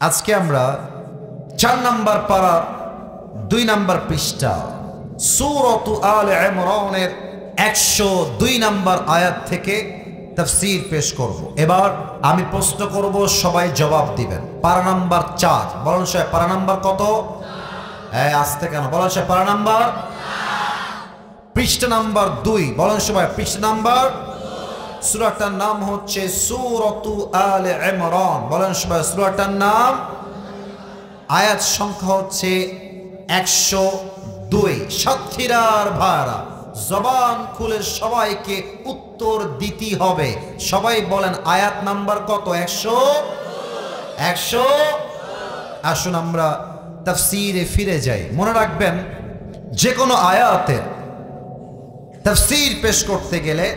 আজকে আমরা ৪ নম্বর পারা ২ নম্বর পৃষ্ঠা সূরাতু আলে ইমরানের ১০২ নম্বর আয়াত থেকে তাফসীর পেশ করব। এবার আমি প্রশ্ন করব, সবাই জবাব দিবেন। পারা নাম্বার ৪। বলেন সবাই, পারা নাম্বার কত? আসতে কেন? বলেন সবাই, পারা নাম্বার। পৃষ্ঠা নাম্বার ২। বলেন সবাই, পৃষ্ঠা নাম্বার। সূরাটার নাম হচ্ছে সূরাতু আলে ইমরান। বলেন সবাই, সূরাটার নাম। আয়াত সংখ্যা হচ্ছে ১০২। সাতক্ষীরার ভাইরা, জবান খুলে সবাইকে উত্তর দিতে হবে। সবাই বলেন, আয়াত নাম্বার কত? ১০০। আসুন আমরা তাফসীরে ফিরে যাই। মনে রাখবেন, যে কোনো আয়াতের তাফসীর পেশ করতে গেলে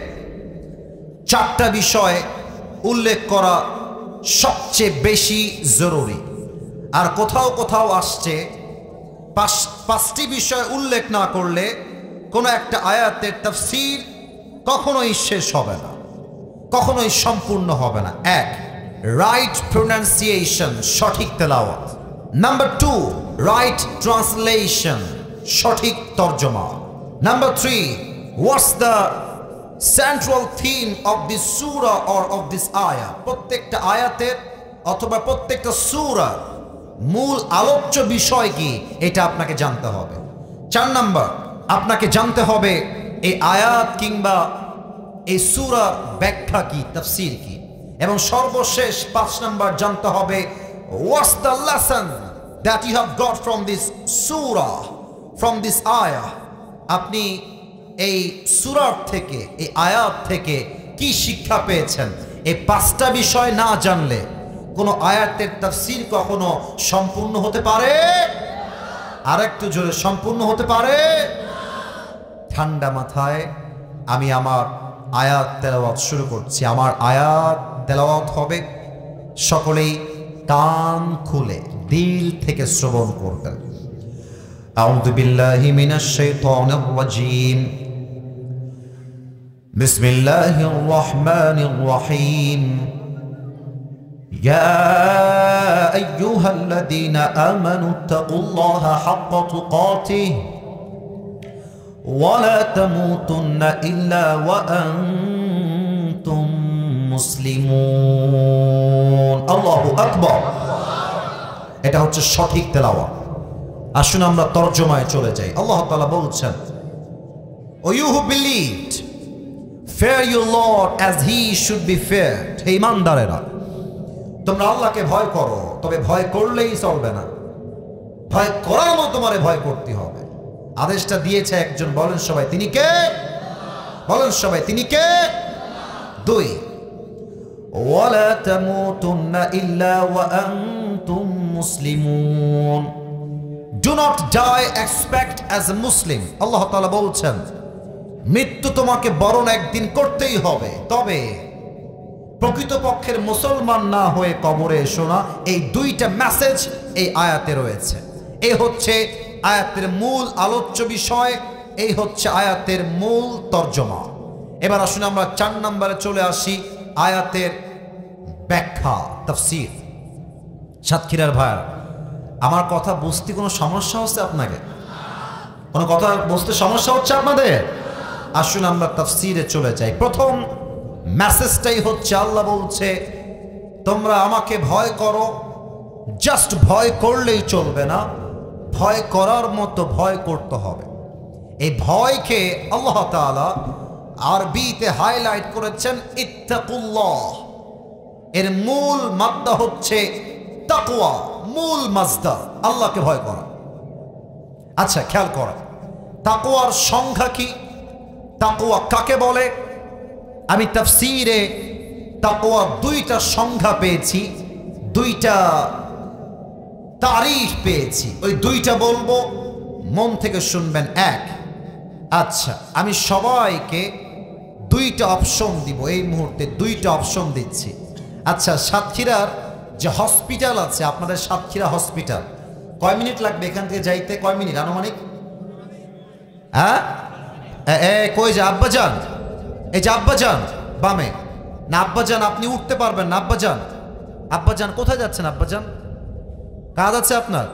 ৪টা বিষয় উল্লেখ করা সবচেয়ে বেশি জরুরি। আর কোথাও কোথাও আসছে ৫টি বিষয় উল্লেখ না করলে কোনো একটা আয়াতের তাফসীর কখনোই শেষ হবে না, কখনোই সম্পূর্ণ হবে না। ১, রাইট প্রোনাউন্সিয়েশন, সঠিক তেলাওয়াত। নাম্বার ২, রাইট ট্রান্সলেশন, সঠিক তর্জমা। Number ৩, what's the central theme of this Surah or of this আয়াত। প্রত্যেকটা আয়াতের অথবা প্রত্যেকটা সূরার মূল আলোচ্য বিষয় কি, এটা আপনাকে জানতে হবে। ৪ নাম্বার, আপনাকে জানতে হবে এই আয়াত কিংবা এই সূরার ব্যাখ্যা কি, তাফসীর কি। এবং সর্বশেষ ৫ নাম্বার, জানতে হবে what's the lesson that you have got from this surah, from this ayat. আপনি এই সূরার থেকে, এই আয়াত থেকে কি শিক্ষা পেয়েছেন। এই ৫টা বিষয় না জানলে কোনো আয়াতের তাফসীর কখনো সম্পূর্ণ হতে পারে, আরেকটু জোরে, সম্পূর্ণ হতে পারে। ঠান্ডা মাথায় আমি আমার আয়াত তেলাওয়াত শুরু করছি। আমার আয়াত তেলাওয়াত হবে, সকলেই কান খুলে দিল থেকে শ্রবণ করবেন। আউযু বিল্লাহি মিনাশ শাইতানির রাজীম। বিসমিল্লাহির রহমানির রহিম। يا أيها الذين آمنوا اتقوا الله حق تقاته ولا تموتن إلا وأنتم মুসলিমুন। আল্লাহু আকবার। এটা হচ্ছে সঠিক তেলাওয়াত। আসুন আমরা তরজমায় চলে যাই। আল্লাহ তাআলা বলছেন, O you who believed, fear your Lord as he should be feared. হে ঈমানদারেরা, তোমরা আল্লাহকে ভয় করো, তবে ভয় করলেই চলবে না, ভয় করার মতো তোমারে ভয় করতে হবে। আদেশটা দিয়েছে একজন। বলেন সবাই, তিনি কে? বলেন সবাই, তিনি কে? ২, ওয়ালা তামুতুন্না ইল্লা ওয়া আনতুম মুসলিমুন। Do not die except as a Muslim. Allah তাআলা বলছেন, মৃত্যু তোমাকে বরণ একদিন করতেই হবে, তবে প্রকৃতপক্ষের মুসলমান না হয়ে কবরে এসো না। এই ২টা মেসেজ এই আয়াতে রয়েছে। এই হচ্ছে আয়াতের মূল আলোচ্য বিষয়, এই হচ্ছে আয়াতের মূল তর্জমা। এবার আসুন আমরা ৪ নম্বরে চলে আসি, আয়াতের ব্যাখ্যা, তাফসীর। সাতক্ষীরার ভাইরা, আমার কথা বুঝতে কোনো সমস্যা হচ্ছে আপনাকে? কোনো কথা বুঝতে সমস্যা হচ্ছে আপনাদের? আসুন আমরা তাফসীরে চলে যাই। প্রথম মেসেজটাই হচ্ছে, আল্লাহ বলছে তোমরা আমাকে ভয় করো। জাস্ট ভয় করলেই চলবে না, ভয় করার মতো ভয় করতে হবে। এই ভয়কে আল্লাহ তাআলা আরবিতে হাইলাইট করেছেন ইত্তাকুল্লাহ। এর মূল মাদ্দা হচ্ছে তাকওয়া, মূল মাজদার আল্লাহকে ভয় করা। আচ্ছা, খেয়াল করা, তাকওয়ার সংজ্ঞা কি, তাকওয়া কাকে বলে? আমি তাফসীরে তাকওয়ার ২টা সংজ্ঞা পেয়েছি, ২টা তারিফ পেয়েছি। ওই ২টা বলবো, মন থেকে শুনবেন। ১, আচ্ছা, আমি সবাইকে ২টা অপশন দিব এই মুহূর্তে, ২টা অপশন দিচ্ছি। আচ্ছা, সাতক্ষীরার যে হসপিটাল আছে, আপনাদের সাতক্ষীরা হসপিটাল, কয় মিনিট লাগবে এখান থেকে যাইতে? কয় মিনিট আনুমানিক? হ্যাঁ, কই যে আব্বাজান, এই যে আব্বাজান বামে না? আব্বাজান আপনি উঠতে পারবেন না? আব্বাজান, আব্বাজান কোথায় যাচ্ছেন? আব্বাজান কাজ আছে আপনার,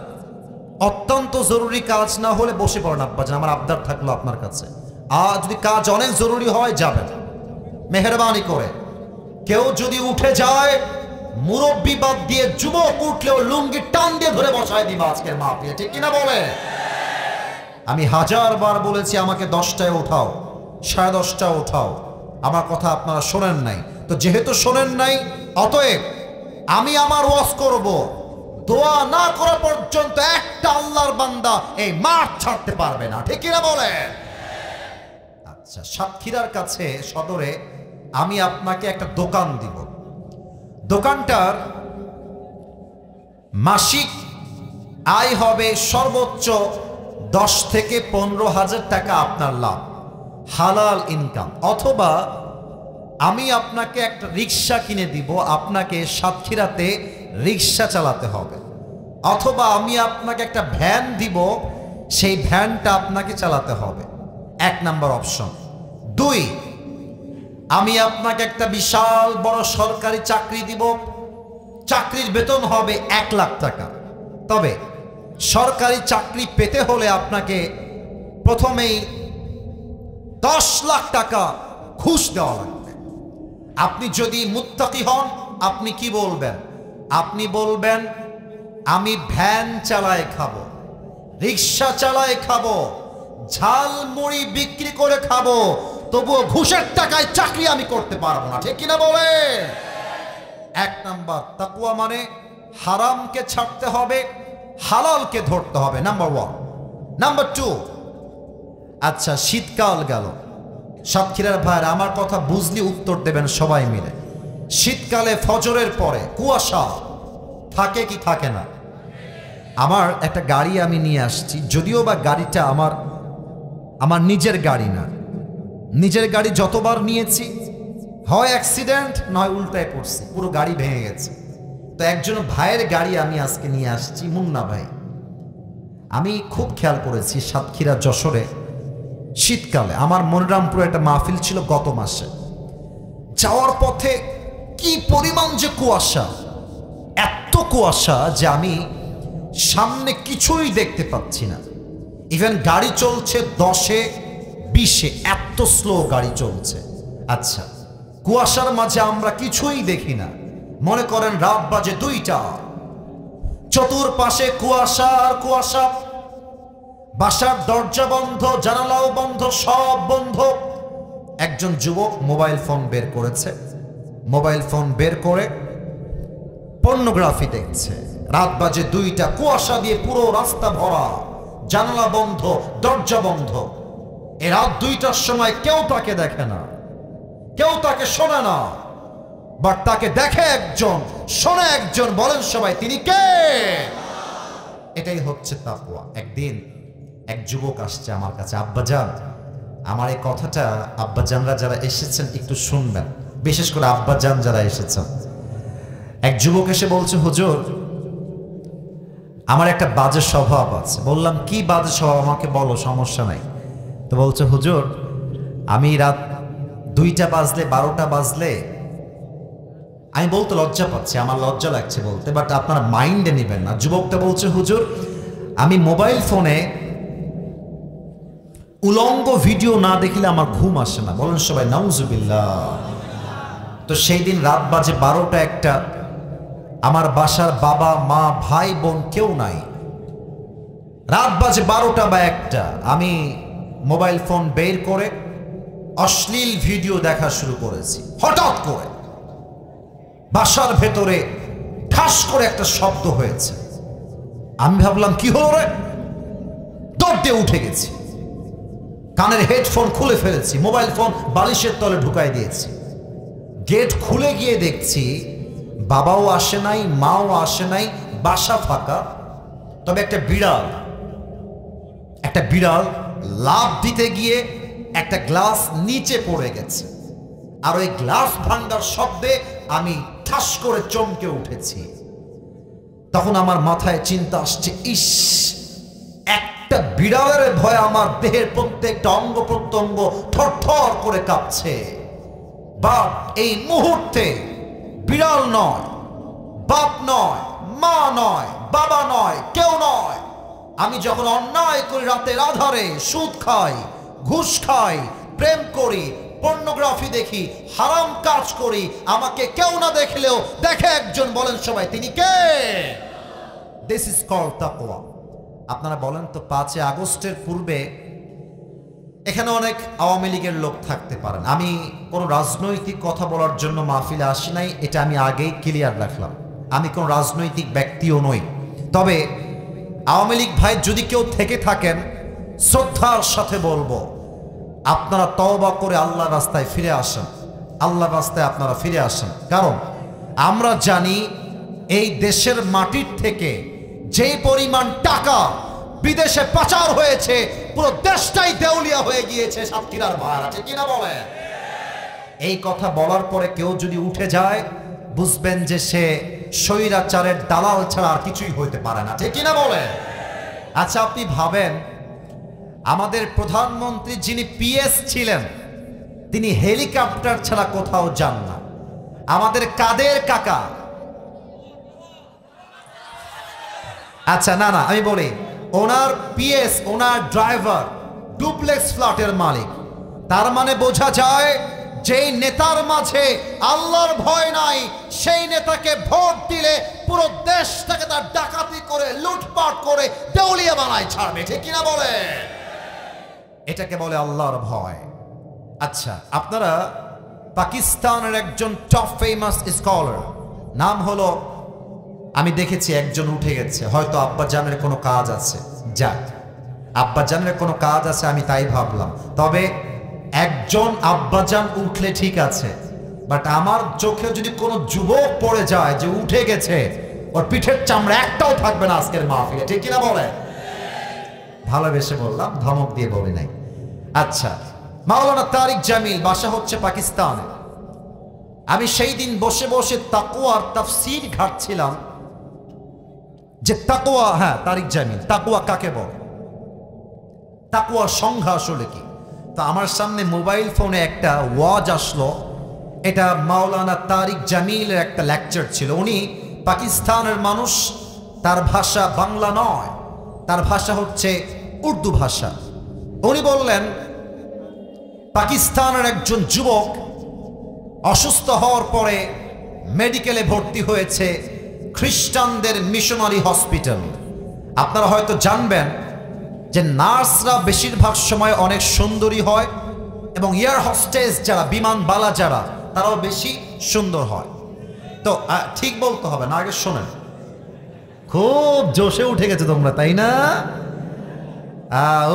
অত্যন্ত জরুরি কাজ না হলে বসে পড়েন আব্বাজান, আমার আবদার থাকলো আপনার কাছে। আর যদি কাজ অনেক জরুরি হয় যাবেন, মেহরবানি করে। কেউ যদি উঠে যায়, মুরব্বী বাদ দিয়ে যুবক উঠলেও লুঙ্গি টান দিয়ে ধরে বসায় দিবা আজকের মাহফিলে, ঠিক কিনা বলে? আমি 1000 বার বলেছি আমাকে 10টায় ওঠাও, 10:30টায় ওঠাও, আমার কথা আপনারা শোনেন নাই। তো যেহেতু শোনেন নাই, অতএব আমি আমার ওয়াজ করব, দোয়া না করা পর্যন্ত একটা আল্লাহর বান্দা এই মাঠ ছাড়তে পারবে না, ঠিক কিনা বলে? আচ্ছা, সাতক্ষীরার কাছে সদরে আমি আপনাকে একটা দোকান দিব। দোকানটার মাসিক আয় হবে সর্বোচ্চ 10 থেকে 15,000 টাকা আপনার লাভ, হালাল ইনকাম। অথবা আমি আপনাকে একটা রিক্সা কিনে দিব, আপনাকে সাতক্ষীরাতে রিক্সা চালাতে হবে। অথবা আমি আপনাকে একটা ভ্যান দিব, সেই ভ্যানটা আপনাকে চালাতে হবে। 1 নাম্বার অপশন। 2, আমি আপনাকে একটা বিশাল বড় সরকারি চাকরি দিব, চাকরির বেতন হবে 1 লাখ টাকা। তবে সরকারি চাকরি পেতে হলে আপনাকে প্রথমেই 10 লাখ টাকা ঘুষ দেওয়া লাগবে। আপনি যদি মুত্তাকি হন, আপনি কি বলবেন? আপনি বলবেন আমি ভ্যান চালায় খাবো, রিক্সা চালায় খাবো, ঝালমুড়ি বিক্রি করে খাবো, তবুও ঘুষের টাকায় চাকরি আমি করতে পারবো না, ঠিক কিনা বলে? 1 নাম্বার তাকওয়া মানে হারামকে ছাড়তে হবে, হালালকে ধরতে হবে, নাম্বার 1। নাম্বার 2, আচ্ছা শীতকাল গেল, সাতক্ষীরার ভাইরা আমার কথা বুঝলি উত্তর দেবেন সবাই মিলে। শীতকালে ফজরের পরে কুয়াশা থাকে কি থাকে না? আমার একটা গাড়ি আমি নিয়ে আসছি, যদিও বা গাড়িটা আমার নিজের গাড়ি না। নিজের গাড়ি যতবার নিয়েছি হয় অ্যাক্সিডেন্ট, নয় উল্টায় পড়ছি, পুরো গাড়ি ভেঙে গেছে। তো একজন ভাইয়ের গাড়ি আমি আজকে নিয়ে আসছি, মুন্না ভাই। আমি খুব খেয়াল করেছি সাতক্ষীরা যশোরে শীতকালে, আমার মনিরামপুরে একটা মাহফিল ছিল গত মাসে, যাওয়ার পথে কি পরিমাণ যে কুয়াশা, এত কুয়াশা যে আমি সামনে কিছুই দেখতে পাচ্ছি না। ইভেন গাড়ি চলছে 10-এ 20-এ, এত স্লো গাড়ি চলছে। আচ্ছা, কুয়াশার মাঝে আমরা কিছুই দেখি না। মনে করেন রাত বাজে 2টা, চতুর্পাশে কুয়াশা আর কুয়াশা, বাসার দরজা বন্ধ, জানালাও বন্ধ, সব বন্ধ। একজন যুবক মোবাইল ফোন বের করেছে, মোবাইল ফোন বের করে পর্নোগ্রাফি দেখছে। রাত বাজে 2টা, কুয়াশা দিয়ে পুরো রাস্তা ভরা, জানালা বন্ধ, দরজা বন্ধ। এ রাত 2টার সময় কেউ তাকে দেখে না, কেউ তাকে শোনে না, বাট তাকে দেখে একজন, শোনে একজন। বলেন সবাই তিনি কে? এটাই হচ্ছে তাকওয়া। একদিন এক যুবক আসছে আমার কাছে, আব্বাজান আমার এই কথাটা আব্বাজানরা যারা এসেছেন একটু শুনবেন, বিশেষ করে আব্বাজান যারা এসেছেন। এক যুবক এসে বলছে, হুজুর আমার একটা বাজে স্বভাব আছে। বললাম কি বাজে স্বভাব, আমাকে বলো, সমস্যা নাই। তো বলছে, হুজুর আমি রাত 2টা বাজলে 12টা বাজলে, আমি বলতে লজ্জা পাচ্ছি, আমার লজ্জা লাগছে বলতে, বাট আপনারা মাইন্ডে নেবেন না। যুবকটা বলছে, হুজুর আমি মোবাইল ফোনে উলঙ্গ ভিডিও না দেখলে আমার ঘুম আসে না। বলেন সবাই নাউজুবিল্লাহ। তো সেই দিন রাত বাজে 12টা 1টা, আমার বাসার বাবা মা ভাই বোন কেউ নাই। রাত বাজে 12টা বা 1টা, আমি মোবাইল ফোন বের করে অশ্লীল ভিডিও দেখা শুরু করেছি। হঠাৎ করে বাসার ভেতরে ঠাস করে একটা শব্দ হয়েছে। আমি ভাবলাম কি হলো রে, দৌড় দিয়ে উঠে গেছি, কানের হেডফোন খুলে ফেলেছি, মোবাইল ফোন বালিশের তলে ঢুকাই দিয়েছি। গেট খুলে গিয়ে দেখছি বাবাও আসে নাই, মাও আসে নাই, বাসা ফাঁকা। তবে একটা বিড়াল লাফ দিতে গিয়ে একটা গ্লাস নিচে পড়ে গেছে, আর ওই গ্লাস ভাঙার শব্দে আমি ঠাস করে চমকে উঠেছি। তখন আমার মাথায় চিন্তা আসছে, ইস, একটা বিড়ালের ভয়ে আমার দেহের প্রত্যেকটা অঙ্গ প্রত্যঙ্গ থরথর করে কাঁপছে। বাপ এই মুহূর্তে বিড়াল নয়, বাপ নয়, মা নয়, বাবা নয়, কেউ নয়। আমি যখন অন্যায় করি, রাতের আধারে সুদ খাই, ঘুষ খাই, প্রেম করি, পর্নোগ্রাফি দেখি, হারাম কাজ করি, আমাকে কেউ না দেখলেও দেখে একজন, বলেন সবাই তিনি কে? দিস ইজ কল্ড তাকওয়া। আপনারা বলেন তো 5 আগস্টের পূর্বে এখানে অনেক আওয়ামী লীগের লোক থাকতে পারেন। আমি কোনো রাজনৈতিক কথা বলার জন্য মাহফিলে আসি নাই, এটা আমি আগেই ক্লিয়ার রাখলাম। আমি কোনো রাজনৈতিক ব্যক্তিও নই। তবে আওয়ামী লীগ ভাই যদি কেউ থেকে থাকেন, শ্রদ্ধার সাথে বলবো, আপনারা তওবা করে আল্লাহর রাস্তায় ফিরে আসেন। আল্লাহর রাস্তায় আপনারা ফিরে আসেন। কারণ আমরা জানি এই দেশের মাটির থেকে যে পরিমাণ টাকা বিদেশে পাচার হয়েছে, পুরো দেশটাই দেউলিয়া হয়ে গিয়েছে। সাতক্ষীরার ভাড়া ঠিক কিনা বলে? এই কথা বলার পরে কেউ যদি উঠে যায়, বুঝবেন যে সে স্বৈরাচারের দালাল ছাড়া আর কিছুই হইতে পারে না, ঠিক কিনা বলে? আচ্ছা, আপনি ভাবেন আমাদের প্রধানমন্ত্রী যিনি পিএস ছিলেন, তিনি হেলিকপ্টার ছাড়া কোথাও যান না। আমাদের কাদের কাকা, আচ্ছা না আমি বলি, ওনার পিএস, ওনার ড্রাইভার ডুপ্লেক্স ফ্ল্যাটের মালিক। তার মানে বোঝা যায় যেই নেতার মাঝে আল্লাহর ভয় নাই, সেই নেতাকে ভোট দিলে পুরো দেশটাকে তার ডাকাতি করে, লুটপাট করে দেউলিয়া বানায় ছাড়বে, ঠিক কিনা বলে? এটাকে বলে আল্লাহর ভয়। আচ্ছা, আপনারা পাকিস্তানের একজন টপ ফেমাস স্কলার, নাম হলো, আমি দেখেছি একজন উঠে গেছে, হয়তো আব্বাজানের কোনো কাজ আছে। যাক, আব্বাজানের কোনো কাজ আছে আমি তাই ভাবলাম। তবে একজন আব্বাজান উঠলে ঠিক আছে, বাট আমার চোখে যদি কোনো যুবক পড়ে যায় যে উঠে গেছে, ওর পিঠের চামড়া একটাও থাকবে না আজকের মাহফিলে, ঠিক কিনা বলে? ভালোবেসে বললাম, ধমক দিয়ে বলি নাই। আচ্ছা, মাওলানা তারিক জামিল বাসা হচ্ছে পাকিস্তানে। আমি সেই দিন বসে বসে তাকওয়ার তাফসীর ঘাটছিলাম যে তাকওয়া, হ্যাঁ তারিক জামিল, তাকওয়া কাকে বলে, তাকওয়ার সংজ্ঞা আসলে কি। তো আমার সামনে মোবাইল ফোনে একটা ওয়াজ আসলো, এটা মাওলানা তারিক জামিলের একটা লেকচার ছিল। উনি পাকিস্তানের মানুষ, তার ভাষা বাংলা নয়, তার ভাষা হচ্ছে উর্দু ভাষা। উনি বললেন পাকিস্তানের একজন যুবক অসুস্থ হওয়ার পরে মেডিকেলে ভর্তি হয়েছে খ্রিস্টানদের মিশনারি হসপিটাল। আপনারা হয়তো জানবেন যে নার্সরা বেশিরভাগ সময় অনেক সুন্দরী হয়, এবং এয়ার হোস্টেস যারা, বিমানবালা যারা, তারাও বেশি সুন্দর হয়। তো ঠিক বলতে হবে না, আগে শোনেন। খুব জোশে উঠে গেছে তোমরা, তাই না?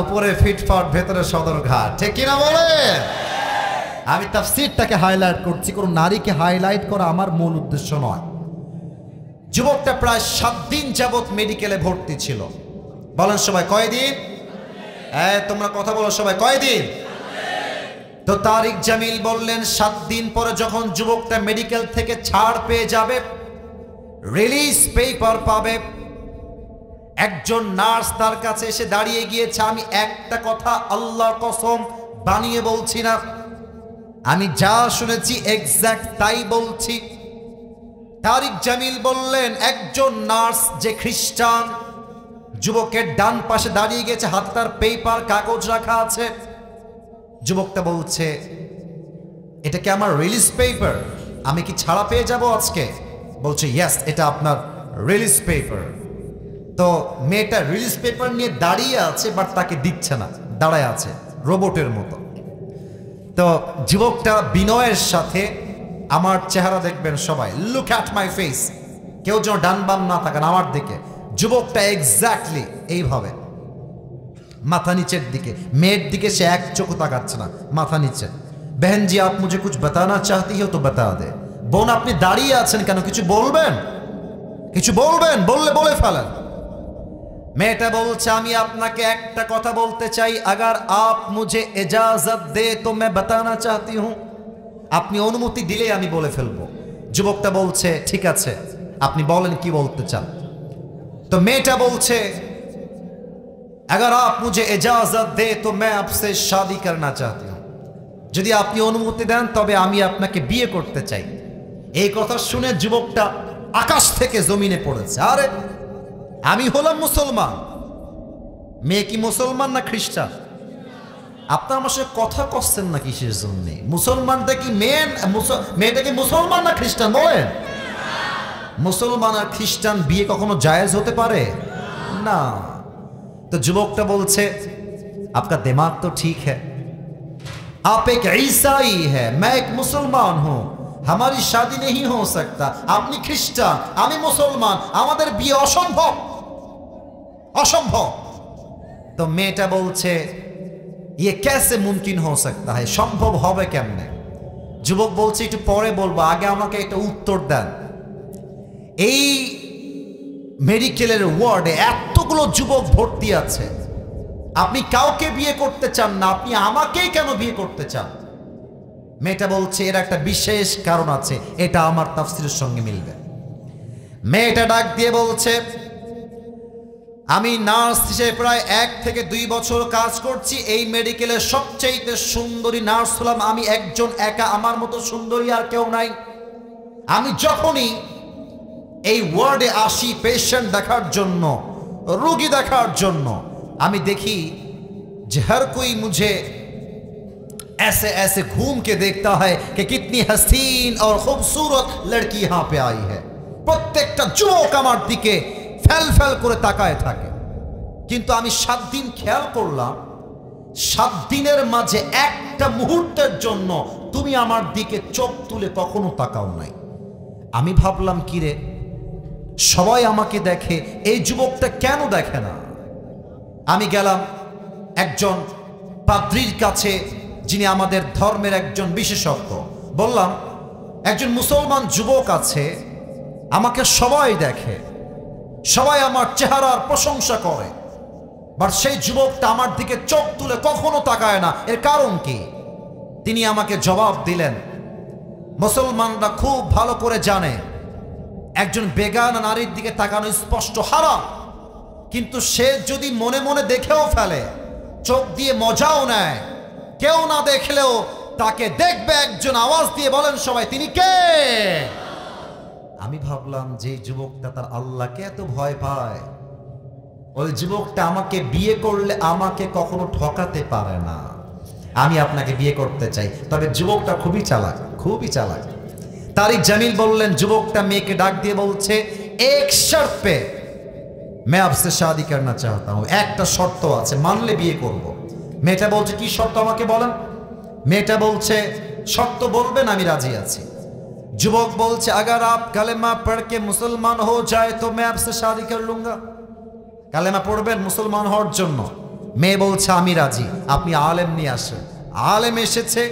উপরে ফিটফাট, ভেতরে সদরঘাট, ঠিক কিনা বলে? আমি তাফসীরটাকে হাইলাইট করছি, কোনো নারীকে হাইলাইট করা আমার মূল উদ্দেশ্য নয়। যুবকটা প্রায় 7 দিন যাবত মেডিকেলে ভর্তি ছিল। বলেন সবাই কয়দিন? তোমরা কথা বলো সবাই, কয়দিন? তো তারিক জামিল বললেন 7 দিন পরে যখন যুবকটা মেডিকেল থেকে ছাড় পেয়ে যাবে, রিলিজ পেপার পাবে, একজন নার্স তার কাছে এসে দাঁড়িয়ে গিয়েছে। আমি একটা কথা আল্লাহর কসম বানিয়ে বলছি না, আমি যা শুনেছি এক্সাক্ট তাই বলছি। তারিক জামিল বললেন একজন নার্স যে খ্রিস্টান, যুবকের ডান পাশে দাঁড়িয়ে গেছে, হাতে তার পেপার, কাগজ রাখা আছে। যুবকটা বলছে, এটা কি আমার রিলিজ পেপার? আমি কি ছাড়া পেয়ে যাব আজকে? বলছে ইয়েস, এটা আপনার রিলিজ পেপার। তো মেয়েটা রিলিজ পেপার নিয়ে দাঁড়িয়ে আছে, বাট তাকে দিচ্ছে না, দাঁড়ায় আছে রোবটের মতো। তো যুবকটা বিনয়ের সাথে, আমার চেহারা দেখবেন সবাই, লুক অ্যাট মাই ফেস, কেউ যেন ডান বাম না থাকেন আমার দিকে। যুবকটা এক্স্যাক্টলি এইভাবে মাথা নিচের দিকে, মেয়ের দিকে সে এক চোখ তাকাচ্ছে না, মাথা নিচে। बहन जी आप मुझे कुछ बताना चाहती हो तो बता दे। বোন আপনি দাঁড়িয়ে আছেন কেন, কিছু বলবেন? কিছু বলবেন? বললে বলে ফেলেন। মেয়েটা বলছে আমি আপনাকে একটা কথা বলতে চাই, अगर आप मुझे इजाजत दे तो मैं बताना चाहती हूं। আপনি অনুমতি দিলে আমি বলে ফেলবো। যুবকটা বলছে ঠিক আছে, আপনি বলেন কি বলতে চান। তো মেয়েটা বলছে अगर आप मुझे इजाजत दे तो मैं आपसे शादी करना चाहती हूं। যদি আপনি অনুমতি দেন তবে আমি আপনাকে বিয়ে করতে চাই। এই কথা শুনে যুবকটা আকাশ থেকে জমিনে পড়েছে। আরে আমি হলাম মুসলমান, মেয়ে কি মুসলমান না খ্রিস্টান? আপনার আমার সাথে কথা কচ্ছেন না কিসের জন্যে? মুসলমানটা কি মেয়েটা কি মুসলমান না খ্রিস্টান বলেন? মুসলমান আর খ্রিস্টান বিয়ে কখনো জায়েজ হতে পারে না। তো যুবকটা বলছে आपका दिमाग तो ठीक है, आप एक ईसाई है, मैं एक मुसलमान हूं, हमारी शादी नहीं हो सकता। আপনি খ্রিস্টান, আমি মুসলমান, আমাদের বিয়ে অসম্ভব, অসম্ভব। তো মেয়েটা বলছে ये कैसे मुमकिन हो सकता है, সম্ভব হবে কেমনে? যুবক বলছে একটু পরে বলবো, আগে আমাকে একটা উত্তর দেন। এই মেডিকেলের ওয়ার্ডে এতগুলো যুবক ভর্তি আছে, আপনি কাউকে বিয়ে করতে চান না, আপনি আমাকেই কেন বিয়ে করতে চান? মেয়েটা বলছে এর একটা বিশেষ কারণ আছে, এটা আমার তাফসীরের সঙ্গে মিলবে। মেয়েটা ডাক দিয়ে বলছে আমি নার্স হিসেবে প্রায় 1 থেকে 2 বছর কাজ করছি, এই মেডিকেলের সবচেয়ে সুন্দরী নার্স হলাম আমি একজন একা, আমার মতো সুন্দরী আর কেউ নাই। আমি যখনই এই ওয়ার্ডে আসি পেশেন্ট দেখার জন্য, রোগী দেখার জন্য, আমি দেখি যে हर कोई मुझे ऐसे ऐसे घूम के देखता है कि कितनी हसीन और खूबसूरत लड़की यहाँ पे आई है। প্রত্যেকটা যুবক আমার দিকে ফেল ফেল করে তাকায় থাকে। কিন্তু আমি 7 দিন খেয়াল করলাম, 7 দিনের মাঝে একটা মুহূর্তের জন্য তুমি আমার দিকে চোখ তুলে কখনো তাকাও নাই। আমি ভাবলাম কিরে, সবাই আমাকে দেখে, এই যুবকটা কেন দেখে না? আমি গেলাম একজন পাদ্রীর কাছে, যিনি আমাদের ধর্মের একজন বিশেষজ্ঞ। বললাম একজন মুসলমান যুবক আছে, আমাকে সবাই দেখে, সবাই আমার চেহারার প্রশংসা করে, বাট সেই যুবকটা আমার দিকে চোখ তুলে কখনো তাকায় না, এর কারণ কি? তিনি আমাকে জবাব দিলেন, মুসলমানরা খুব ভালো করে জানে একজন বেগানা নারীর দিকে তাকানো স্পষ্ট হারাম, কিন্তু সে যদি মনে মনে দেখেও ফেলে, চোখ দিয়ে মজাও নেয়, কেউ না দেখলেও তাকে দেখবে একজন, আওয়াজ দিয়ে বলেন সবাই তিনি কে? আমি ভাবলাম যে যুবকটা তার আল্লাহকে এত ভয় পায়, ওই যুবকটা আমাকে বিয়ে করলে আমাকে কখনো ঠকাতে পারে না। আমি আপনাকে বিয়ে করতে চাই। তবে যুবকটা খুবই চালাক, খুবই চালাক। তারিক জামিল বললেন, যুবকটা মেয়েকে ডাক দিয়ে বলছে এক শর্ত পে मैं आपसे शादी करना चाहता हूं, একটা শর্ত আছে, মানলে বিয়ে করব। মেয়েটা বলছে কি শর্ত আমাকে বলেন? মেয়েটা বলছে শর্ত বলবেন, আমি রাজি আছি। যুবক বলছে अगर आप कलेमा पढ़ के मुसलमान हो जाए तो मैं आपसे शादी कर लूंगा। কালেমা পড়বেন মুসলমান হওয়ার জন্য? মেয়ে বলছে আমি রাজি, আপনি আলেম নিয়ে আসেন। আলেম এসেছে,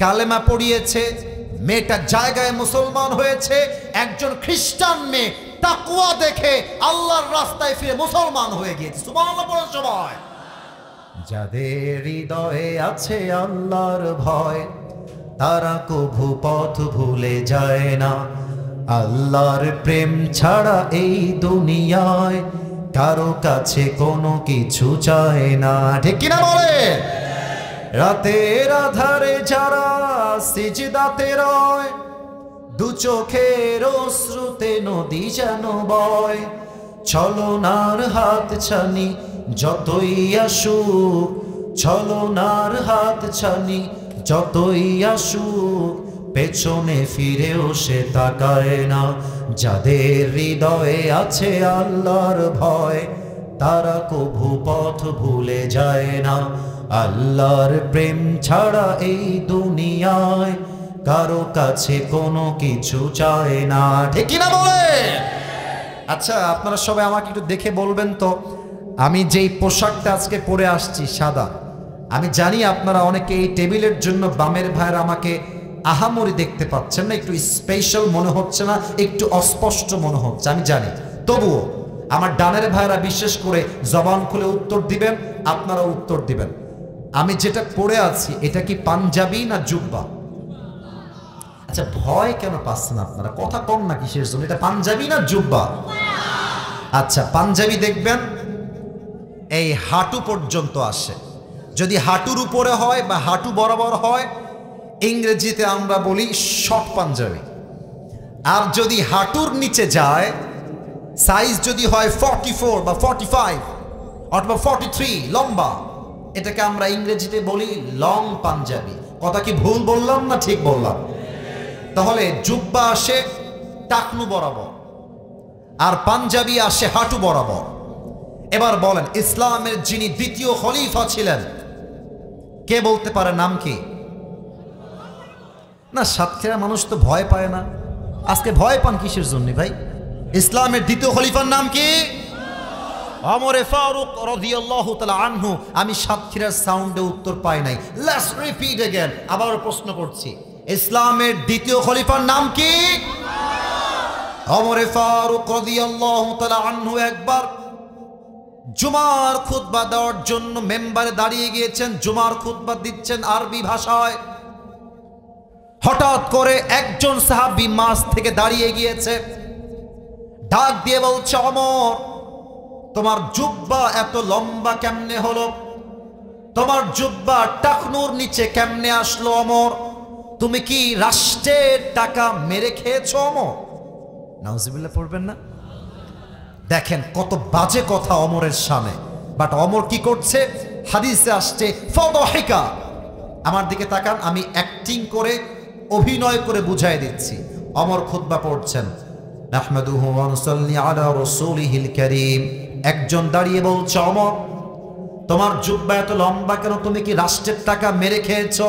কালেমা পড়িয়েছে, মেয়েটা জায়গায় মুসলমান হয়েছে। একজন খ্রিস্টান মেয়ে তাকওয়া দেখে আল্লাহর রাস্তায় ফিরে মুসলমান হয়ে গিয়েছে। সুবহানাল্লাহ বলেন সবাই। যাদের হৃদয়ে আছে আল্লাহর ভয়, তারা কভু পথ ভুলে যায় না। আল্লাহর প্রেম ছাড়া এই দুনিয়ায় কারো কাছে কোনো কিছু চায় না। ঠিক কিনা বলে? রাতের আধারে যারা সিজদাতে রয়, দু চোখের অশ্রুতে নদী যেন বয়। ছলনার হাত ছানি যতই আসুক, ছলনার হাত ছানি যতই আসুক, পেছনে ফিরেও সে তাকায় না। যাদের হৃদয়ে আছে আল্লাহর ভয়, তারা কভু পথ ভুলে যায় না। আল্লাহর প্রেম ছাড়া এই দুনিয়ায় কারো কাছে কোনো কিছু চায় না। ঠিক কিনা বলে? আচ্ছা, আপনারা সবাই আমাকে একটু দেখে বলবেন তো, আমি যেই পোশাকটা আজকে পরে আসছি সাদা, আমি জানি আপনারা অনেকে এই টেবিলের জন্য বামের ভাইয়ের আমাকে আহামরি দেখতে পাচ্ছেন না, একটু স্পেশাল মনে হচ্ছে না, একটু অস্পষ্ট মনে হচ্ছে, আমি জানি। তবুও আমার ডানের ভাইয়েরা বিশেষ করে জবান খুলে উত্তর দিবেন, আপনারা উত্তর দিবেন। আমি যেটা পরে আছি এটা কি পাঞ্জাবি না জুব্বা? আচ্ছা, ভয় কেন পাচ্ছেন আপনারা? কথা কম না কিসের জন্য? এটা পাঞ্জাবি না জুব্বা? আচ্ছা, পাঞ্জাবি দেখবেন এই হাঁটু পর্যন্ত আসে। যদি হাঁটুর উপরে হয় বা হাঁটু বরাবর হয়, ইংরেজিতে আমরা বলি শর্ট পাঞ্জাবি। আর যদি হাঁটুর নিচে যায়, সাইজ যদি হয় 44 বা 45 অথবা 43 লম্বা, এটাকে আমরা ইংরেজিতে বলি লং পাঞ্জাবি। কথা কি ভুল বললাম না ঠিক বললাম? তাহলে জুব্বা আসে টাকনু বরাবর আর পাঞ্জাবি আসে হাঁটু বরাবর। এবার বলেন, ইসলামের যিনি দ্বিতীয় খলিফা ছিলেন, কে বলতে পারে নাম কি? না, সাতক্ষীরা মানুষ তো ভয় পায় না। আজকে ভয় পান কিসের জন্য ভাই? ইসলামের দ্বিতীয় খলিফার নাম কি? ওমরে ফারুক রাদিয়াল্লাহু তাআলা আনহু। আমি সাতক্ষীরার সাউন্ডে উত্তর পাই নাই। Let's repeat again. আবার প্রশ্ন করছি, ইসলামের দ্বিতীয় খলিফার নাম কি? ওমরে ফারুক রাদিয়াল্লাহু তাআলা আনহু একবার জুমার খুতবা দেওয়ার জন্য মেম্বারে দাঁড়িয়ে গিয়েছেন, জুমার খুতবা দিচ্ছেন আরবি ভাষায়। হঠাৎ করে একজন সাহাবী মাঝ থেকে দাঁড়িয়ে গিয়েছে, ডাক দিয়ে বলছে, ওমর, তোমার জুব্বা এত লম্বা কেমনে হলো? তোমার জুব্বা টাকনুর নিচে কেমনে আসলো? ওমর, তুমি কি রাষ্ট্রের টাকা মেরে খেয়েছো? ওমর, নাউজুবিল্লাহ পড়বেন না? দেখেন কত বাজে কথা ওমরের সামনে। বাট ওমর কি করছে? হাদিসে আসছে ফাদাহিকা। আমার দিকে তাকান, আমি অ্যাক্টিং করে অভিনয় করে বুঝাই দিচ্ছি। ওমর খুতবা পড়ছেন, নাহমাদুহু ওয়া নুসাল্লি আলা রাসূলিহিল কারীম। একজন দাঁড়িয়ে বলছে, ওমর, তোমার জুব্বা এত লম্বা কেন? তুমি কি রাষ্ট্রের টাকা মেরে খেয়েছো?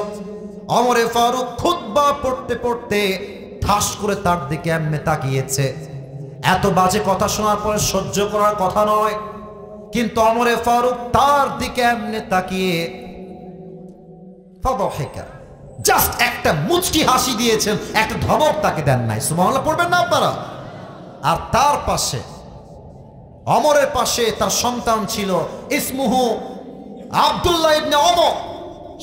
ওমরে ফারুক খুতবা পড়তে পড়তে ঠাস করে তার দিকে এমনি তাকিয়েছে। এত বাজে কথা শোনার পরে সহ্য করার কথা নয়, কিন্তু ওমরে ফারুক তার দিকে এমনি তাকিয়ে ফাদাহিকা, জাস্ট একটা মুচকি হাসি দিয়েছেন, একটা ধমক তাকে দেন নাই। সুবহানাল্লাহ পড়বেন না আপনারা? আর তার পাশে, ওমরের পাশে তার সন্তান ছিল, ইসমুহু আব্দুল্লাহ ইবনে ওমর।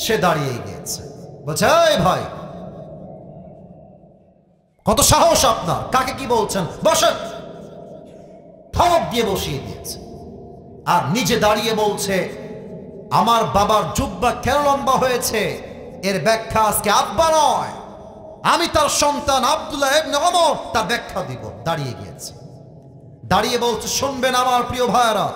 সে দাঁড়িয়ে গিয়েছে, বলছে, এই ভাই, কত সাহস আপনার, কাকে কি বলছেন, বসেন। ধমক দিয়ে বসিয়ে দিয়েছে। আর নিজে দাঁড়িয়ে বলছে, আমার বাবার জুব্বা কেন লম্বা হয়েছে এর ব্যাখ্যা আজকে আব্বা নয়, আমি তার সন্তান আব্দুল্লাহ ইবনে ওমর, তার ব্যাখ্যা দিব। দাঁড়িয়ে গিয়েছে, দাঁড়িয়ে বলছে, শুনবেন আমার প্রিয় ভাইরা,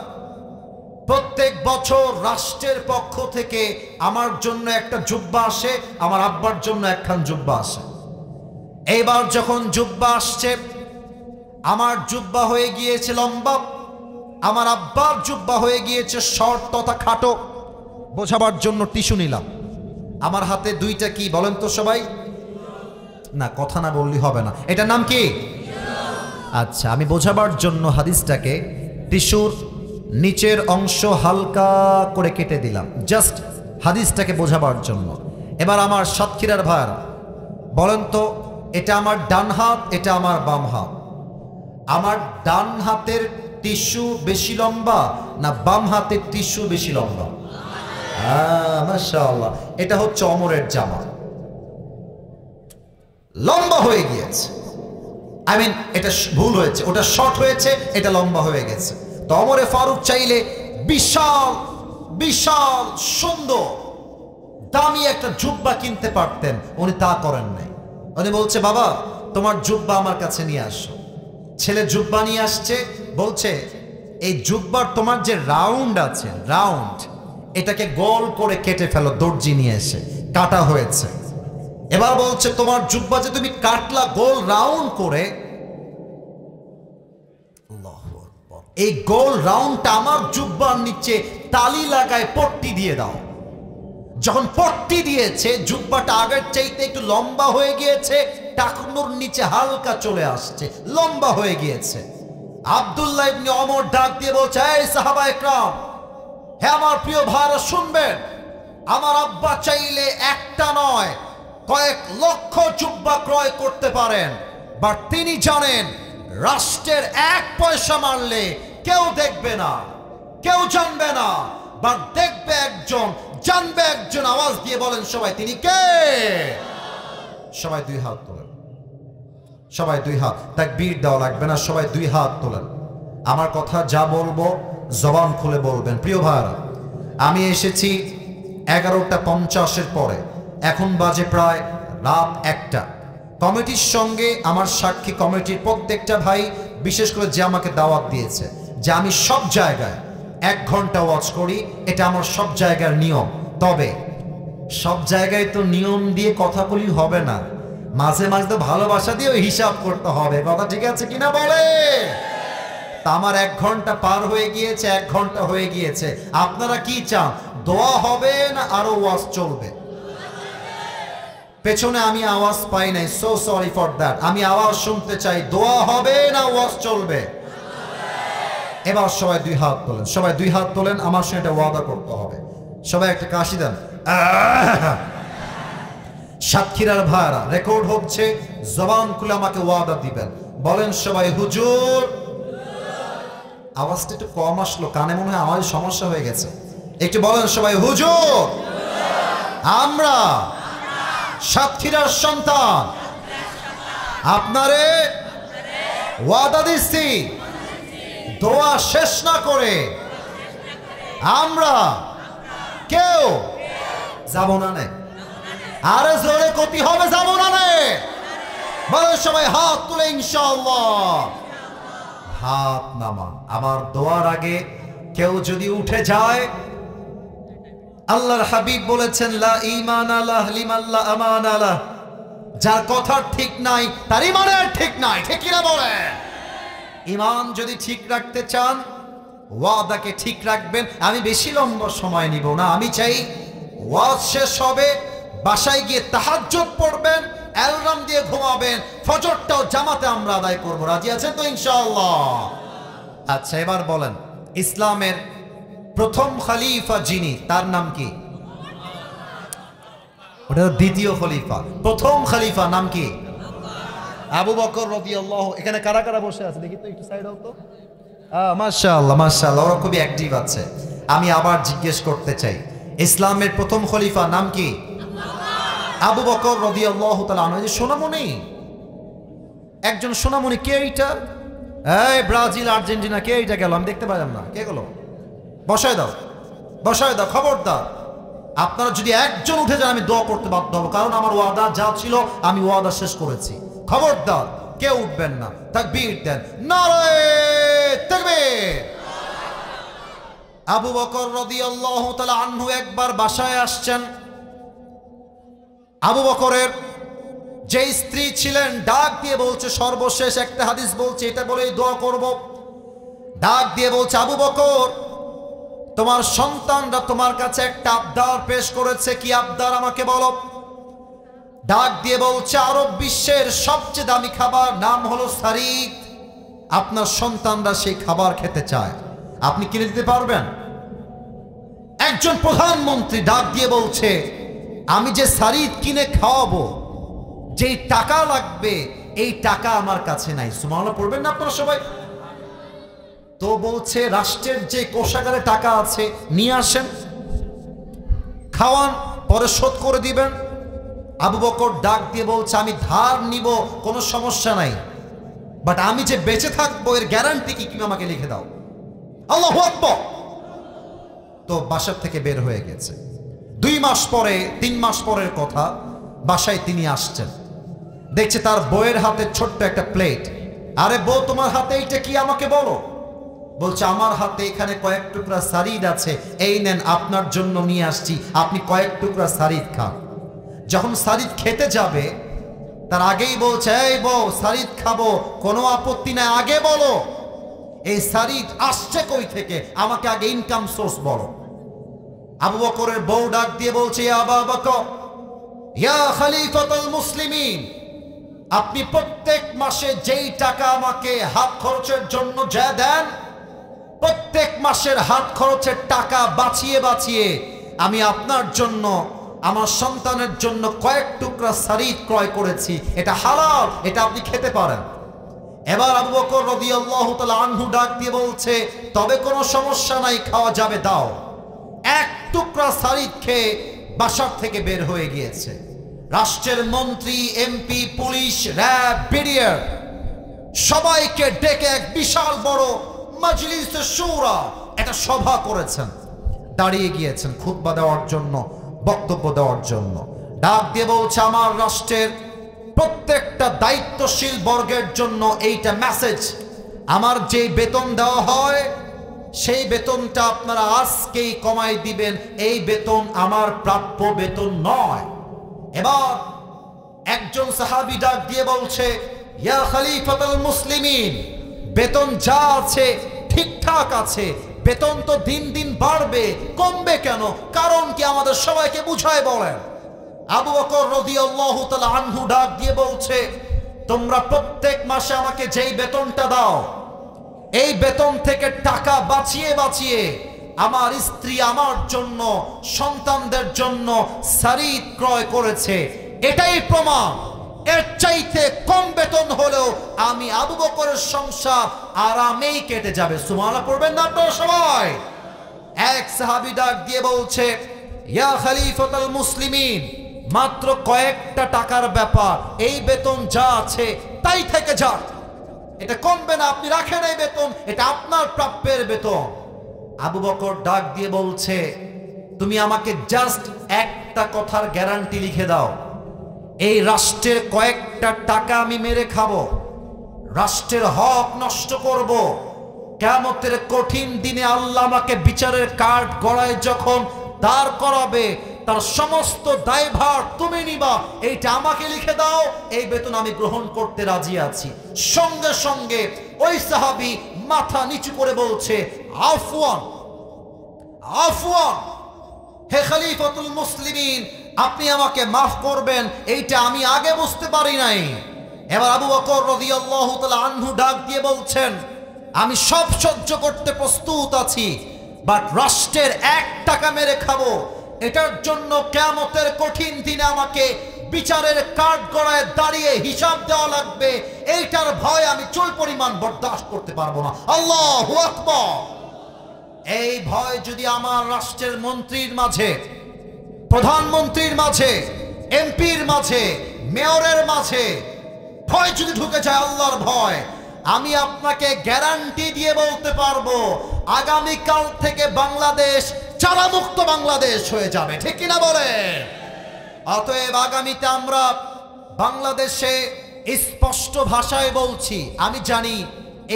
প্রত্যেক বছর রাষ্ট্রের পক্ষ থেকে আমার জন্য একটা জুব্বা আসে, আমার আব্বার জন্য একখান জুব্বা আসে। এইবার যখন জুব্বা আসছে, আমার জুব্বা হয়ে গিয়েছে লম্বা, আমার আব্বার জুব্বা হয়ে গিয়েছে শর্ট তথা খাটো। বোঝাবার জন্য টিস্যু নিলাম। আমার হাতে দুইটা কি বলেন তো সবাই? না, কথা না বললে হবে না। এটার নাম কি? আচ্ছা, আমি বোঝাবার জন্য হাদিসটাকে টিস্যুর নিচের অংশ হালকা করে কেটে দিলাম, জাস্ট হাদিসটাকে বোঝাবার জন্য। এবার আমার সাতক্ষীরার ভাইরা বলেন তো, এটা আমার ডান হাত, এটা আমার বাম হাত। আমার ডান হাতের টিস্যু বেশি লম্বা না বাম হাতের টিস্যু বেশি লম্বা? মাশাআল্লাহ, এটা হচ্ছে ওমরের জামা, লম্বা হয়ে গিয়েছে। আই মিন, এটা ভুল হয়েছে, ওটা শর্ট হয়েছে, এটা লম্বা হয়ে গেছে। তো ওমরে ফারুক চাইলে বিশাল বিশাল সুন্দর দামি একটা জুব্বা কিনতে পারতেন, উনি তা করেন নাই। উনি বলছে, বাবা, তোমার জুব্বা আমার কাছে নিয়ে আসো। ছেলে জুব্বা নিয়ে আসছে, বলছে, এই জুব্বার তোমার যে রাউন্ড আছে, রাউন্ড, এটাকে গোল করে কেটে ফেলো। দর্জি নিয়ে এসে কাটা হয়েছে। এবার বলছে, তোমার জুব্বা যে তুমি কাটলা গোল রাউন্ড করে, এই গোল রাউন্ডটা আমার জুব্বার নিচে তালি লাগায় পট্টি দিয়ে দাও। যখন পট্টি দিয়েছে, জুব্বাটা আগের চাইতে একটু লম্বা হয়ে গিয়েছে, টাকনুর নিচে হালকা চলে আসছে, লম্বা হয়ে গিয়েছে। আব্দুল্লাহ ইবনে ওমর ডাক দিয়ে বলছে, এই সাহাবা ইকরাম, হে আমার প্রিয় ভাইরা, শুনবেন, আমার আব্বা চাইলে একটা নয় কয়েক লক্ষ জুব্বা ক্রয় করতে পারেন, বাট তিনি জানেন রাষ্ট্রের এক পয়সা মারলে কেউ দেখবে না, কেউ জানবে না, বাট দেখবে একজন, জানবে একজন। আওয়াজ দিয়ে বলেন সবাই, তিনি কে? সবাই দুই হাত তোলেন, সবাই দুই হাত। তাকবীর দেওয়া লাগবে না, সবাই দুই হাত তোলেন। আমার কথা যা বলবো জবান খুলে বলবেন। প্রিয় ভাইরা, আমি এসেছি 11:50 পরে, এখন বাজে প্রায় রাত 1টা। কমিটির সঙ্গে আমার সাক্ষী কমিটির প্রত্যেকটা ভাই, বিশেষ করে যে আমাকে দাওয়াত দিয়েছে যে আমি সব জায়গায় 1 ঘন্টা ওয়াজ করি, এটা আমার সব জায়গার নিয়ম। তবে সব জায়গায় তো নিয়ম দিয়ে কথা বলি হবে না, মাঝে মাঝে তো ভালোবাসা দিয়েও হিসাব করতে হবে। কথা ঠিক আছে কিনা বলে? তা আমার 1 ঘন্টা পার হয়ে গিয়েছে, 1 ঘন্টা হয়ে গিয়েছে। আপনারা কি চান, দোয়া হবে না আরো ওয়াজ চলবে? পেছনে আমি আওয়াজ পাই নাই, সো সরি ফর দ্যাট। আমি আওয়াজ শুনতে চাই, দোয়া হবে না ওয়াজ চলবে? এবার সবাই 2 হাত তোলেন, সবাই 2 হাত তোলেন, আমার সঙ্গে এটা ওয়াদা করতে হবে। সবাই একটা কাশি দেন। সাতক্ষীরার ভাইরা, রেকর্ড হচ্ছে, জবান খুলে আমাকে ওয়াদা দিবেন। বলেন সবাই, হুজুর। আওয়াজটা একটু কম আসলো, কানে মনে হয় আমার সমস্যা হয়ে গেছে। একটু বলেন সবাই, হুজুর। আমরা সাতক্ষীরার সন্তান, আপনারে ওয়াদা দিচ্ছি, দোয়া শেষ না করে আমরা কেউ যাব না। আরে জোরে কতি হবে, যাব না। বলেন সবাই হাত তুলে ইনশাআল্লাহ। হাত নামান। আমার দোয়ার আগে কেউ যদি উঠে যায়, আল্লাহর হাবিব বলেছেন, লা ঈমান আলাহ লিমান লা আমান আলাহ। যার কথা ঠিক নাই তার ঈমানের ঠিক নাই, ঠিক কিনা বলেন? ঈমান যদি ঠিক রাখতে চান, ওয়াদাকে ঠিক রাখবেন। আমি বেশি লম্বা সময় নিব না, আমি চাই ওয়াজ শেষ হবে, বাসায় গিয়ে তাহাজ্জুদ পড়বেন, অ্যালার্ম দিয়ে ঘুমাবেন, ফজরটাও জামাতে আমরা আদায় করব। রাজি আছেন তো ইনশাআল্লাহ? আচ্ছা, এবার বলেন, ইসলামের প্রথম খলিফা যিনি, তার নাম কি? ওটা দ্বিতীয় খলিফা। প্রথম খলিফা নাম কি? আবু বকর রাদিয়াল্লাহু। এখানে কারা কারা বসে আছে দেখি তো, একটু সাইড হও তো। মাশাআল্লাহ মাশাআল্লাহ, ওরা খুবই অ্যাক্টিভ আছে। আমি আবার জিজ্ঞেস করতে চাই, ইসলামের প্রথম খলিফা নাম কি? আবু বকর রাদিয়াল্লাহু তাআলা আনহু। সোনামণি, একজন সোনামণি। কে এইটা? এই ব্রাজিল আর্জেন্টিনা, কে এইটা গেল? আমি দেখতে পাইলাম না, কে গেল? বসায় দাও, বসায় দাও, খবরদার। আপনারা যদি একজন উঠে যান, আমি দোয়া করতে বাধ্য হব, কারণ আমার ওয়াদা যা ছিল আমি ওয়াদা শেষ করেছি। খবরদার কেউ উঠবেন না। তাকবীর দেন, নারে তাকবীর। আবু বকর রাদিয়াল্লাহু তাআলা আনহু একবার বাসায় আসছেন। আবু বকরের যে স্ত্রী ছিলেন ডাক দিয়ে বলছে, সর্বশেষ একটা হাদিস বলছে, এটা বলেই দোয়া করব। ডাক দিয়ে বলছে, আবু বকর, তোমার সন্তানরা তোমার কাছে একটা আবদার পেশ করেছে। কি আবদার আমাকে বলো? ডাক দিয়ে বলছে, আরব বিশ্বের সবচেয়ে দামি খাবার নাম হলো সারিদ। আপনার সন্তানরা সেই খাবার খেতে চায়, আপনি কিনে দিতে পারবেন? একজন প্রধানমন্ত্রী ডাক দিয়ে বলছে, আমি যে সারিদ কিনে খাওয়াবো, যেই টাকা লাগবে এই টাকা আমার কাছে নাই। সুবহানাল্লাহ পড়বেন না আপনারা সবাই? তো বলছে, রাষ্ট্রের যে কোষাগারে টাকা আছে নিয়ে আসেন, খাওয়ান, পরে শোধ করে দিবেন। আবু বকর ডাক দিয়ে বলছে, আমি ধার নিব, কোনো সমস্যা নাই, বাট আমি যে বেঁচে থাকবো এর গ্যারান্টি কি, তুমি আমাকে লিখে দাও। আল্লাহু আকবার। তো বাসা থেকে বের হয়ে গেছে। 2 মাস পরে, 3 মাস পরের কথা, বাসায় তিনি আসছেন, দেখছে তার বউয়ের হাতে ছোট্ট একটা প্লেট। আরে বউ, তোমার হাতে এইটা কি আমাকে বলো? বলছে, আমার হাতে এখানে কয়েক টুকরা সারিদ আছে, এই নেন, আপনার জন্য নিয়ে আসছি, আপনি কয়েক টুকরা সারিদ খান। যখন সারিদ খেতে যাবে, তার আগেই বলছে, এই বউ, সারিদ খাবো, কোনো আপত্তি নাই, আগে বলো এই সারিদ আসছে কই থেকে, আমাকে আগে ইনকাম সোর্স বলো। আবু বকরের বউ ডাক দিয়ে বলছে, ইয়া আবু বকর, ইয়া খলিফাতুল মুসলিমিন, আপনি প্রত্যেক মাসে যেই টাকা আমাকে হাত খরচের জন্য যা দেন, প্রত্যেক মাসের হাত খরচের টাকা বাঁচিয়ে বাঁচিয়ে আমি আপনার জন্য, আমার সন্তানের জন্য কয়েক টুকরা সারিদ ক্রয় করেছি, এটা হালাল, এটা আপনি খেতে পারেন। এবার আবু বকর রাদিয়াল্লাহু তাআলা আনহু ডাক দিয়ে বলছে, তবে কোনো সমস্যা নাই, খাওয়া যাবে, দাও। 1 টুকরা সারিদ খেয়ে বাসার থেকে বের হয়ে গিয়েছে। রাষ্ট্রের মন্ত্রী, এমপি, পুলিশ, র্যাব, বিডিআর সবাইকে ডেকে এক বিশাল বড় মাজলিসে শুরা, একটা সভা করেছেন, দাঁড়িয়ে গিয়েছেন খুতবা দেওয়ার জন্য, বক্তব্য দেওয়ার জন্য। ডাক দিয়ে বলছে, আমার রাষ্ট্রের প্রত্যেকটা দায়িত্বশীল বর্গের জন্য এইটা মেসেজ, আমার যে বেতন দেওয়া হয় সেই বেতনটা আপনারা আজকেই কমাই দিবেন, এই বেতন আমার প্রাপ্য বেতন নয়। এবার একজন সাহাবী ডাক দিয়ে বলছে, ইয়া খলিফাতুল মুসলিমিন, বেতন যা আছে ঠিকঠাক আছে, বেতন তো দিন দিন বাড়বে, কমবে কেন? কারণ কি আমাদের সবাইকে বুঝায় বলেন। আবু বকর রাদিয়াল্লাহু তাআলা আনহু ডাক দিয়ে বলছে, তোমরা প্রত্যেক মাসে আমাকে যেই বেতনটা দাও, এই বেতন থেকে টাকা বাঁচিয়ে বাঁচিয়ে আমার স্ত্রী আমার জন্য, সন্তানদের জন্য শাড়ি ক্রয় করেছে, এটাই প্রমাণ। এর চাইতে কম বেতন হলেও আমি আবু বকরের সংসার আরামেই কেটে যাবে। সুবহানাল্লাহ পড়বেন না আপনারা সবাই? এক সাহাবী ডাক দিয়ে বলছে, ইয়া খলিফাতুল মুসলিমিন, মাত্র কয়েকটা টাকার ব্যাপার, এই বেতন যা আছে তাই থেকে যাক, এটা কমবে না, আপনি রাখেন এই বেতন, এটা আপনার প্রাপ্যের বেতন। আবু বকর ডাক দিয়ে বলছে, তুমি আমাকে জাস্ট একটা কথার গ্যারান্টি লিখে দাও, এই রাষ্ট্রের কয়েকটা টাকা আমি মেরে খাবো, রাষ্ট্রের হক নষ্ট করব, কিয়ামতের কঠিন দিনে আল্লাহ আমাকে বিচারের কাঠ গড়ায় যখন দাঁড় করাবে, তার সমস্ত দায়ভার তুমি নিবা, এইটা আমাকে লিখে দাও, এই বেতন আমি গ্রহণ করতে রাজি আছি। সঙ্গে সঙ্গে ওই সাহাবী মাথা নিচু করে বলছে, আফওয়ান আফওয়ান, হে খলিফাতুল মুসলিমিন, আপনি আমাকে মাফ করবেন, এইটা আমি আগে বুঝতে পারি নাই। এবার আবু বকর রাদিয়াল্লাহু তাআলা আনহু ডাক দিয়ে বলছেন, আমি সব সহ্য করতে প্রস্তুত আছি, বাট রাষ্ট্রের 1 টাকা মেরে খাবো, এটার জন্য কিয়ামতের কঠিন দিনে আমাকে বিচারের কাঠগড়ায় দাঁড়িয়ে হিসাব দেওয়া লাগবে, এইটার ভয় আমি চুল পরিমাণ বরদাস্ত করতে পারবো না। আল্লাহু আকবার। এই ভয় যদি আমার রাষ্ট্রের মন্ত্রীর মাঝে, প্রধানমন্ত্রীর মাঝে, এমপির মাঝে, মেয়রের মাঝে ভয় যদি ঢুকে যায়, আল্লাহর ভয়, আমি আপনাকে গ্যারান্টি দিয়ে বলতে পারবো আগামীকাল থেকে বাংলাদেশ চারামুক্ত বাংলাদেশ হয়ে যাবে। ঠিক কিনা বলেন? অতএব আগামীতে আমরা বাংলাদেশে স্পষ্ট ভাষায় বলছি, আমি জানি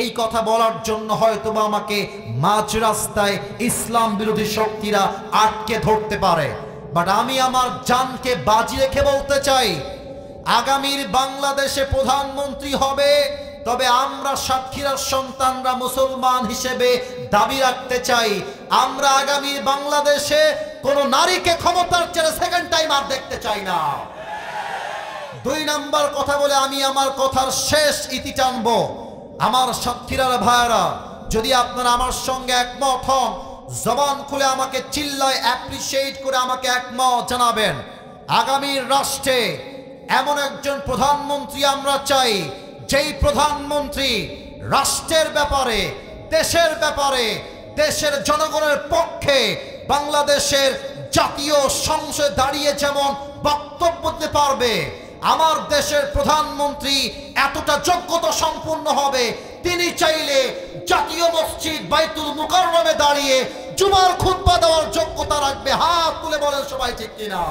এই কথা বলার জন্য হয়তো আমাকে মাঝ রাস্তায় ইসলাম বিরোধী শক্তিরা আটকে ধরতে পারে, বাট আমি আমার জানকে বাজি রেখে বলতে চাই, আগামীর বাংলাদেশে প্রধানমন্ত্রী হবে, তবে আমরা সাতক্ষীরার সন্তানরা মুসলমান হিসেবে দাবি রাখতে চাই, আমরা আগামীর বাংলাদেশে কোন নারীকে ক্ষমতার চেয়ে সেকেন্ড টাইম আর দেখতে চাই না। 2 নাম্বার কথা বলে আমি আমার কথার শেষ ইতি টানবো। আমার সাতক্ষীরার ভাইরা, যদি আপনারা আমার সঙ্গে একমত হন, জবান খুলে আমাকে চিল্লায় অ্যাপ্রিশিয়েট করে আমাকে একমত জানাবেন। আগামীর রাষ্ট্রে এমন একজন প্রধানমন্ত্রী আমরা চাই, যেই প্রধানমন্ত্রী রাষ্ট্রের ব্যাপারে, দেশের ব্যাপারে, দেশের জনগণের পক্ষে বাংলাদেশের জাতীয় সংসদে দাঁড়িয়ে যেমন বক্তব্য দিতে পারবে, আমার দেশের প্রধানমন্ত্রী এতটা যোগ্যতা সম্পূর্ণ হবে, তিনি চাইলে জাতীয় মসজিদ বাইতুল মুকাররমে দাঁড়িয়ে জুমার খুতবা দেওয়ার যোগ্যতা রাখবে। হাত তুলে বলেন সবাই, ঠিক কিনা?